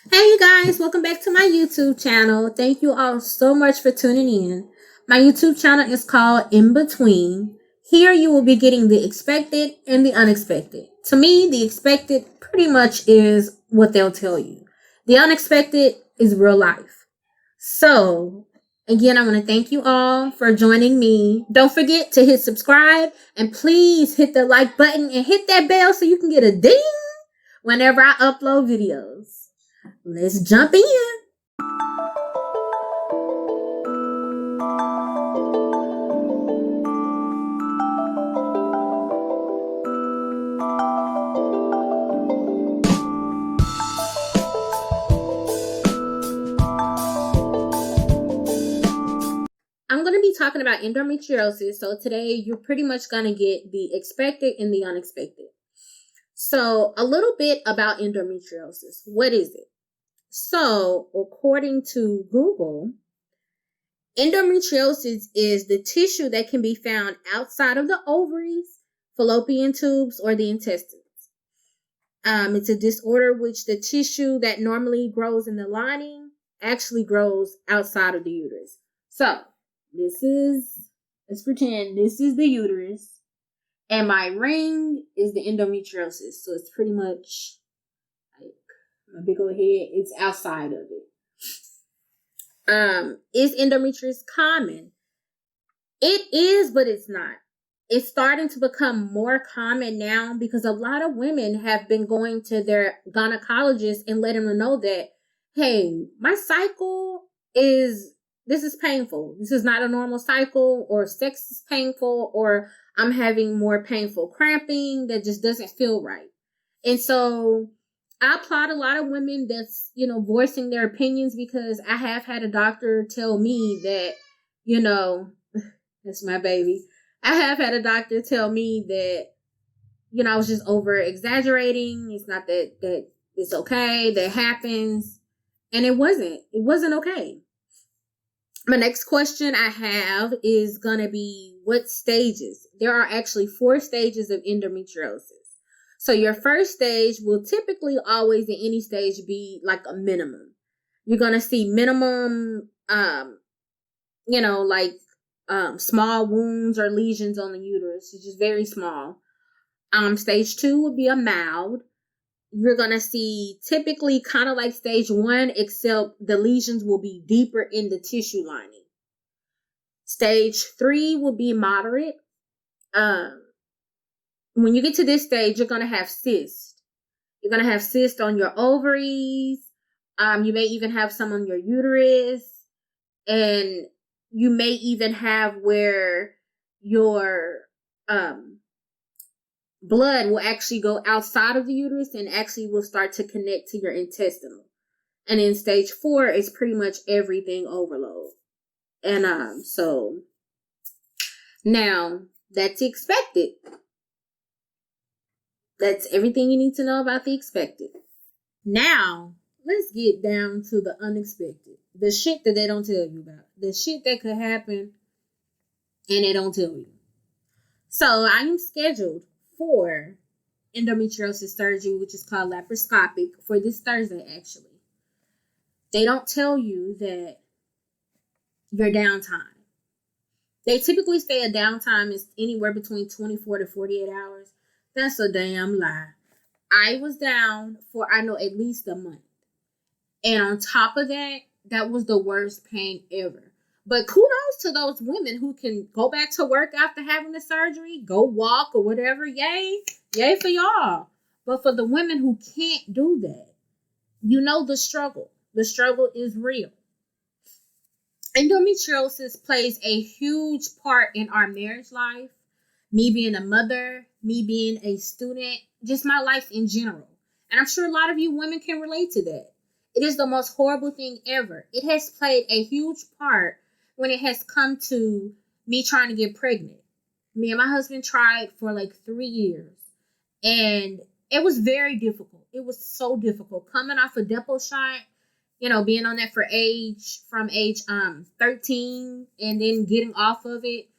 Hey you guys, welcome back to my YouTube channel. Thank you all so much for tuning in. My YouTube channel is called In Between. Here you will be getting the expected and the unexpected. To me, the expected pretty much is what they'll tell you. The unexpected is real life. So, again, I want to thank you all for joining me. Don't forget to hit subscribe and please hit the like button and hit that bell so you can get a ding whenever I upload videos. Let's jump in. I'm going to be talking about endometriosis. So today you're pretty much going to get the expected and the unexpected. So a little bit about endometriosis. What is it? So according to Google, endometriosis is the tissue that can be found outside of the ovaries, fallopian tubes, or the intestines. It's a disorder which the tissue that normally grows in the lining actually grows outside of the uterus. So let's pretend this is the uterus and my ring is the endometriosis. So it's pretty much like my big old head, it's outside of it. Is endometriosis common? It is, but it's not. It's starting to become more common now because a lot of women have been going to their gynecologist and letting them know that, hey, my cycle this is painful. This is not a normal cycle, or sex is painful, or I'm having more painful cramping that just doesn't feel right. And so I applaud a lot of women that's, voicing their opinions, because I have had a doctor tell me that, that's my baby. I have had a doctor tell me that, I was just over exaggerating. It's not that it's okay. That happens. And it wasn't. It wasn't okay. My next question I have is going to be what stages? There are actually 4 stages of endometriosis. So your first stage will typically always in any stage be like a minimum. You're going to see minimum, small wounds or lesions on the uterus. It's just very small. Stage 2 would be a mild. You're going to see typically kind of like stage 1, except the lesions will be deeper in the tissue lining. Stage 3 will be moderate. When you get to this stage, you're going to have cysts. You're going to have cysts on your ovaries. You may even have some on your uterus. And you may even have where your blood will actually go outside of the uterus and actually will start to connect to your intestinal. And in stage 4 is pretty much everything overload. And so now that's expected. That's everything you need to know about the expected. Now let's get down to the unexpected. The shit that they don't tell you about. The shit that could happen and they don't tell you. So I am scheduled for endometriosis surgery, which is called laparoscopic, for this Thursday, actually. They don't tell you that your downtime. They typically say a downtime is anywhere between 24 to 48 hours. That's a damn lie. I was down for, I know, at least a month. And on top of that, that was the worst pain ever. But kudos to those women who can go back to work after having the surgery, go walk or whatever. Yay. Yay for y'all. But for the women who can't do that, the struggle. The struggle is real. Endometriosis plays a huge part in our marriage life. Me being a mother, me being a student, just my life in general. And I'm sure a lot of you women can relate to that. It is the most horrible thing ever. It has played a huge part when it has come to me trying to get pregnant. Me and my husband tried for like 3 years. And it was very difficult. It was so difficult. Coming off a depot shot, being on that from age 13 and then getting off of it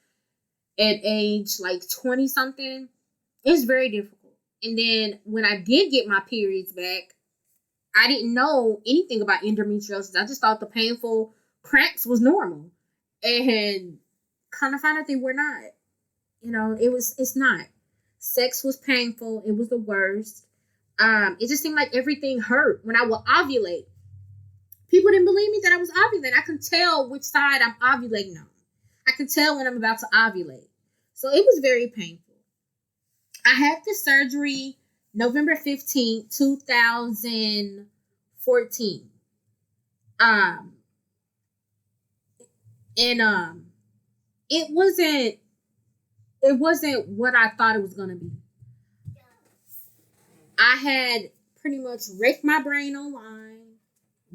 at age like 20 something, it's very difficult. And then when I did get my periods back, I didn't know anything about endometriosis. I just thought the painful cramps was normal. And kind of found out they were not. It's not. Sex was painful. It was the worst. It just seemed like everything hurt when I would ovulate. People didn't believe me that I was ovulating. I could tell which side I'm ovulating on. I could tell when I'm about to ovulate. So it was very painful. I had the surgery November 15th, 2014. Um, and it wasn't what I thought it was gonna be. I had pretty much wrecked my brain online,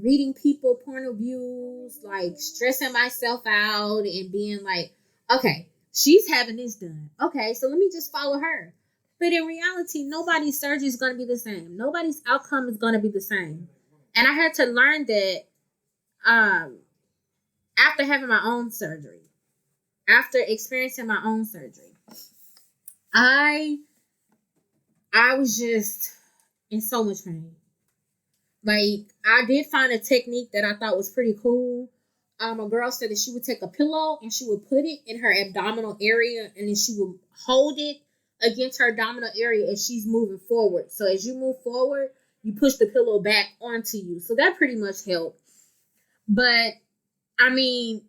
reading people point of views, like stressing myself out and being like, okay, she's having this done. Okay, so let me just follow her. But in reality, nobody's surgery is going to be the same. Nobody's outcome is going to be the same. And I had to learn that after having my own surgery, after experiencing my own surgery, I was just in so much pain. Like, I did find a technique that I thought was pretty cool. A girl said that she would take a pillow and she would put it in her abdominal area, and then she would hold it against her abdominal area as she's moving forward. So as you move forward, you push the pillow back onto you. So that pretty much helped. But, I mean,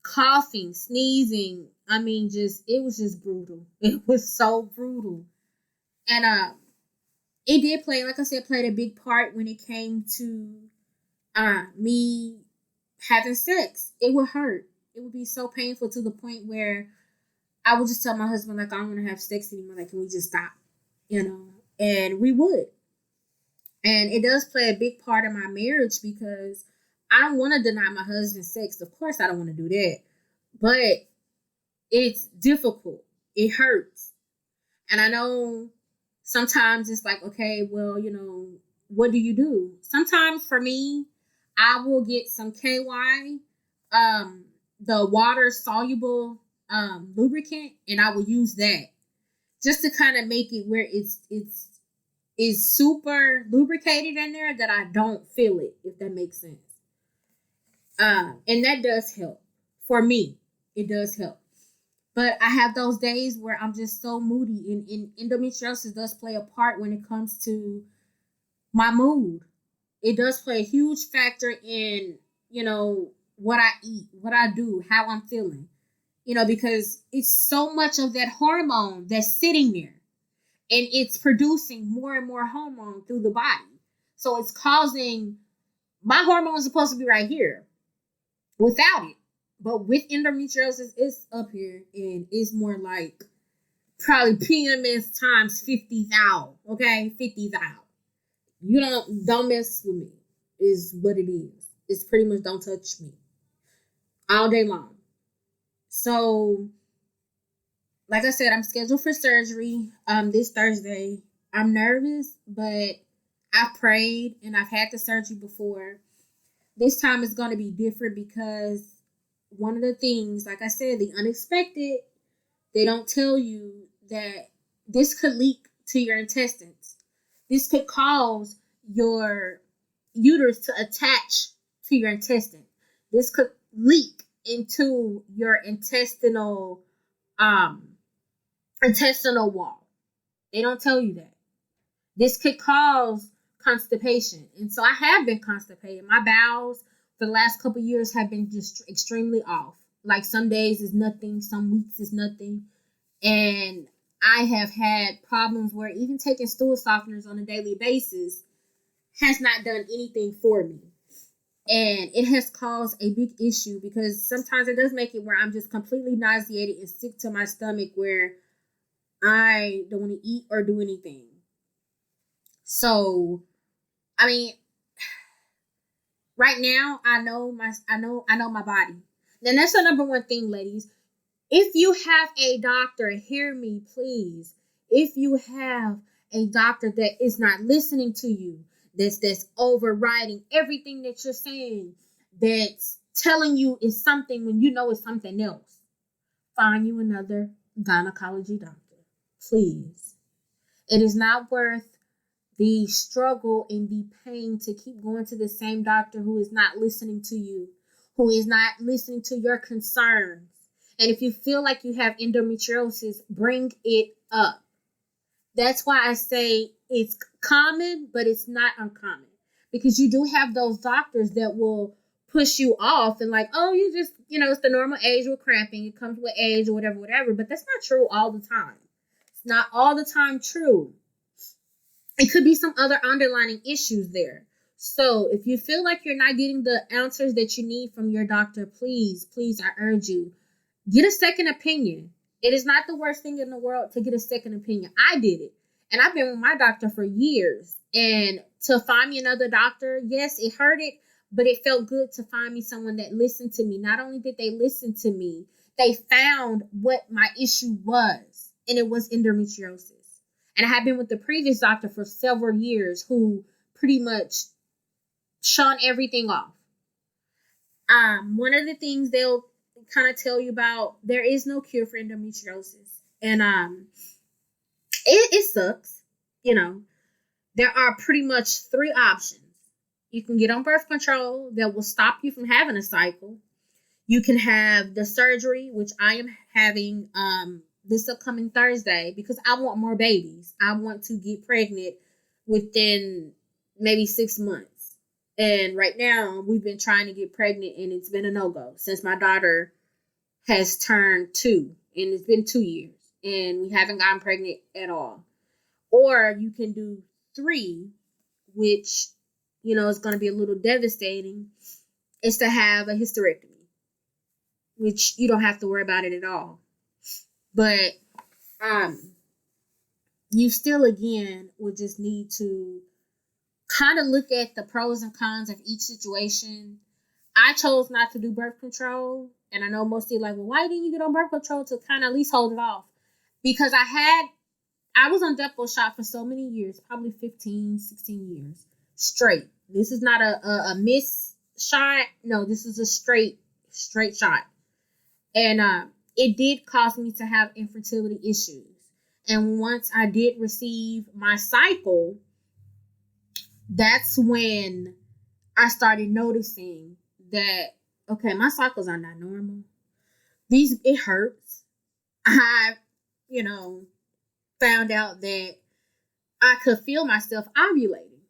coughing, sneezing, it was just brutal. It was so brutal. And it did play, like I said, played a big part when it came to me having sex. It would hurt. It would be so painful to the point where I would just tell my husband, like, I don't want to have sex anymore. Like, can we just stop? And we would. And it does play a big part in my marriage because I don't want to deny my husband sex. Of course, I don't want to do that. But it's difficult. It hurts. And I know sometimes it's like, okay, well, what do you do? Sometimes for me, I will get some KY, the water soluble lubricant, and I will use that just to kind of make it where it's super lubricated in there that I don't feel it, if that makes sense. And that does help. For me, it does help. But I have those days where I'm just so moody, and endometriosis does play a part when it comes to my mood. It does play a huge factor in, what I eat, what I do, how I'm feeling. Because it's so much of that hormone that's sitting there, and it's producing more and more hormone through the body. So it's causing, my hormone is supposed to be right here without it. But with endometriosis, it's up here, and it's more like probably PMS times 50,000. Okay, 50,000. You don't mess with me, is what it is. It's pretty much don't touch me all day long. So, like I said, I'm scheduled for surgery this Thursday. I'm nervous, but I've prayed and I've had the surgery before. This time is going to be different because one of the things, like I said, the unexpected, they don't tell you that this could leak to your intestines. This could cause your uterus to attach to your intestine. This could leak into your intestinal wall. They don't tell you that. This could cause constipation. And so I have been constipated. My bowels for the last couple of years have been just extremely off. Like some days is nothing, some weeks is nothing. And I have had problems where even taking stool softeners on a daily basis has not done anything for me. And it has caused a big issue because sometimes it does make it where I'm just completely nauseated and sick to my stomach where I don't want to eat or do anything. So, right now, I know my body. And that's the number one thing, ladies. If you have a doctor, hear me, please. If you have a doctor that is not listening to you, that's overriding everything that you're saying, that's telling you is something when you know it's something else, find you another gynecology doctor, please. It is not worth the struggle and the pain to keep going to the same doctor who is not listening to you, who is not listening to your concerns. And if you feel like you have endometriosis, bring it up. That's why I say it's common, but it's not uncommon. Because you do have those doctors that will push you off and like, oh, you just, it's the normal age with cramping. It comes with age or whatever. But that's not true all the time. It's not all the time true. It could be some other underlying issues there. So if you feel like you're not getting the answers that you need from your doctor, please, I urge you, get a second opinion. It is not the worst thing in the world to get a second opinion. I did it. And I've been with my doctor for years. And to find me another doctor, yes, it hurted, but it felt good to find me someone that listened to me. Not only did they listen to me, they found what my issue was. And it was endometriosis. And I had been with the previous doctor for several years who pretty much shun everything off. One of the things they'll kind of tell you about, there is no cure for endometriosis. And it sucks. There are pretty much 3 options. You can get on birth control that will stop you from having a cycle. You can have the surgery, which I am having this upcoming Thursday because I want more babies. I want to get pregnant within maybe 6 months. And right now, we've been trying to get pregnant, and it's been a no-go since my daughter has turned 2, and it's been 2 years, and we haven't gotten pregnant at all. Or you can do 3, which, is going to be a little devastating, is to have a hysterectomy, which you don't have to worry about it at all. But you still, again, will just need to kind of look at the pros and cons of each situation. I chose not to do birth control. And I know most people are like, well, why didn't you get on birth control to kind of at least hold it off? Because I was on depo shot for so many years, probably 15, 16 years straight. This is not a miss shot. No, this is a straight shot. And it did cause me to have infertility issues. And once I did receive my cycle, that's when I started noticing that, okay, my cycles are not normal. It hurts. I, found out that I could feel myself ovulating.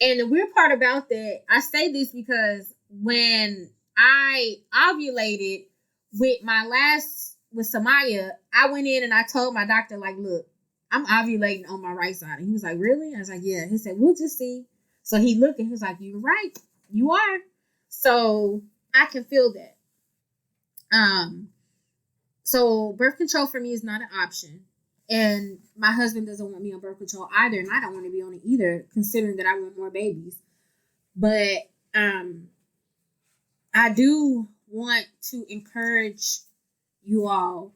And the weird part about that, I say this because when I ovulated with with Samaya, I went in and I told my doctor, like, look, I'm ovulating on my right side. And he was like, really? I was like, yeah. He said, we'll just see. So he looked and he was like, you're right. You are. So I can feel that. So birth control for me is not an option. And my husband doesn't want me on birth control either. And I don't want to be on it either, considering that I want more babies. But I do want to encourage you all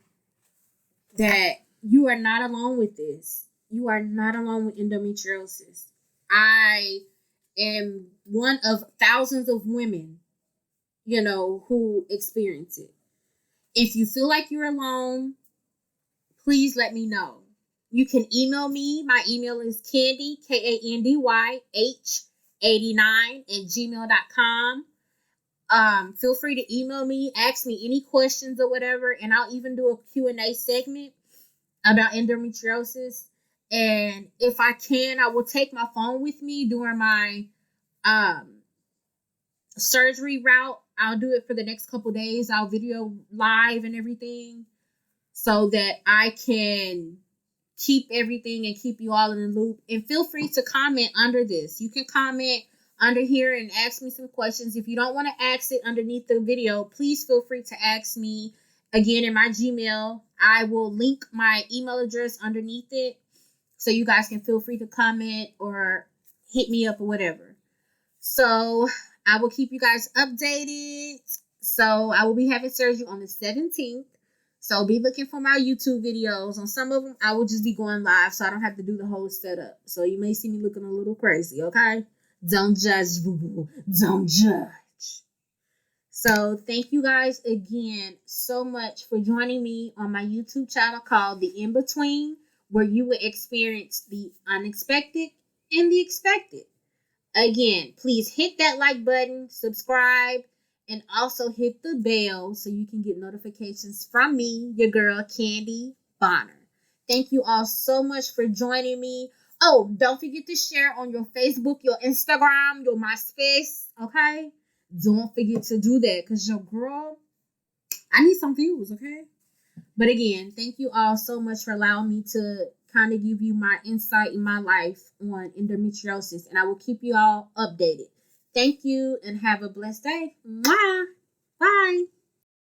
that you are not alone with this. You are not alone with endometriosis. I am one of thousands of women, who experience it. If you feel like you're alone, please let me know. You can email me. My email is Candy, KandyH89@gmail.com. Feel free to email me, ask me any questions or whatever, and I'll even do a Q&A segment about endometriosis. And if I can, I will take my phone with me during my surgery route. I'll do it for the next couple days. I'll video live and everything so that I can keep everything and keep you all in the loop. And feel free to comment under this. You can comment under here and ask me some questions. If you don't want to ask it underneath the video, please feel free to ask me again in my Gmail. I will link my email address underneath it so you guys can feel free to comment or hit me up or whatever. So I will keep you guys updated. So I will be having surgery on the 17th. So be looking for my YouTube videos. On some of them, I will just be going live so I don't have to do the whole setup. So you may see me looking a little crazy, okay? Don't judge, boo-boo. Don't judge. So thank you guys again so much for joining me on my YouTube channel called The In Between, where you will experience the unexpected and the expected. Again, please hit that like button, subscribe, and also hit the bell so you can get notifications from me, your girl, Candy Bonner. Thank you all so much for joining me. Oh, don't forget to share on your Facebook, your Instagram, your MySpace, okay? Don't forget to do that because your girl, I need some views, okay? But again, thank you all so much for allowing me to kind of give you my insight in my life on endometriosis, and I will keep you all updated. Thank you and have a blessed day. Mwah! Bye.